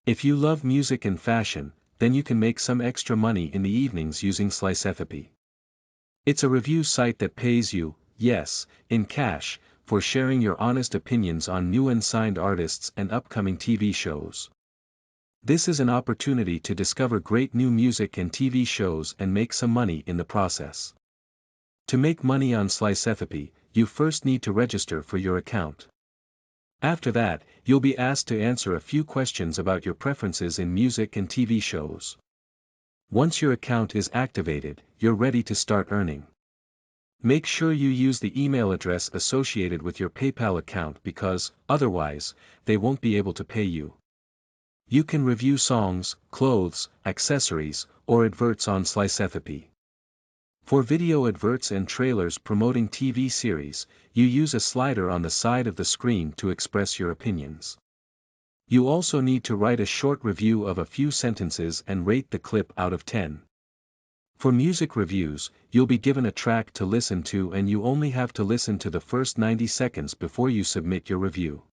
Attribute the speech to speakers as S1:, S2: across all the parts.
S1: If you love music and fashion, then you can make some extra money in the evenings using Slicethepie. It's a review site that pays you, yes, in cash, for sharing your honest opinions on new and signed artists and upcoming TV shows. This is an opportunity to discover great new music and TV shows and make some money in the process. To make money on Slicethepie, you first need to register for your account. After that, you'll be asked to answer a few questions about your preferences in music and TV shows. Once your account is activated, you're ready to start earning. Make sure you use the email address associated with your PayPal account because, otherwise, they won't be able to pay you. You can review songs, clothes, accessories, or adverts on Slicethepie. For video adverts and trailers promoting TV series, you use a slider on the side of the screen to express your opinions. You also need to write a short review of a few sentences and rate the clip out of 10. For music reviews, you'll be given a track to listen to and you only have to listen to the first 90 seconds before you submit your review.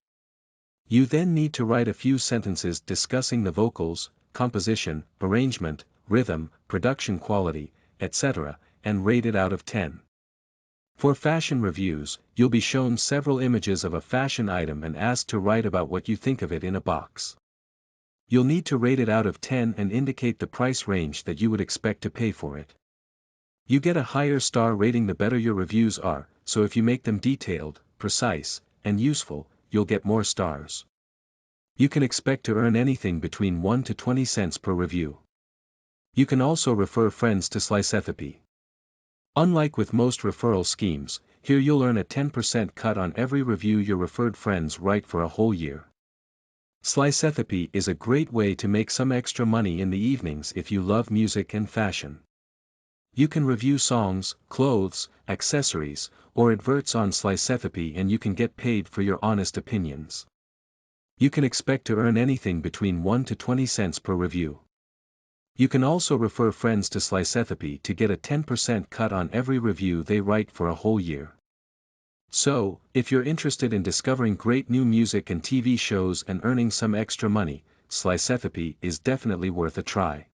S1: You then need to write a few sentences discussing the vocals, composition, arrangement, rhythm, production quality, etc., and rate it out of 10. For fashion reviews, you'll be shown several images of a fashion item and asked to write about what you think of it in a box. You'll need to rate it out of 10 and indicate the price range that you would expect to pay for it. You get a higher star rating the better your reviews are, so if you make them detailed, precise, and useful, you'll get more stars. You can expect to earn anything between 1 to 20 cents per review. You can also refer friends to Slicethepie. Unlike with most referral schemes, here you'll earn a 10% cut on every review your referred friends write for a whole year. Slicethepie is a great way to make some extra money in the evenings if you love music and fashion. You can review songs, clothes, accessories, or adverts on Slicethepie and you can get paid for your honest opinions. You can expect to earn anything between 1 to 20 cents per review. You can also refer friends to Slicethepie to get a 10% cut on every review they write for a whole year. So, if you're interested in discovering great new music and TV shows and earning some extra money, Slicethepie is definitely worth a try.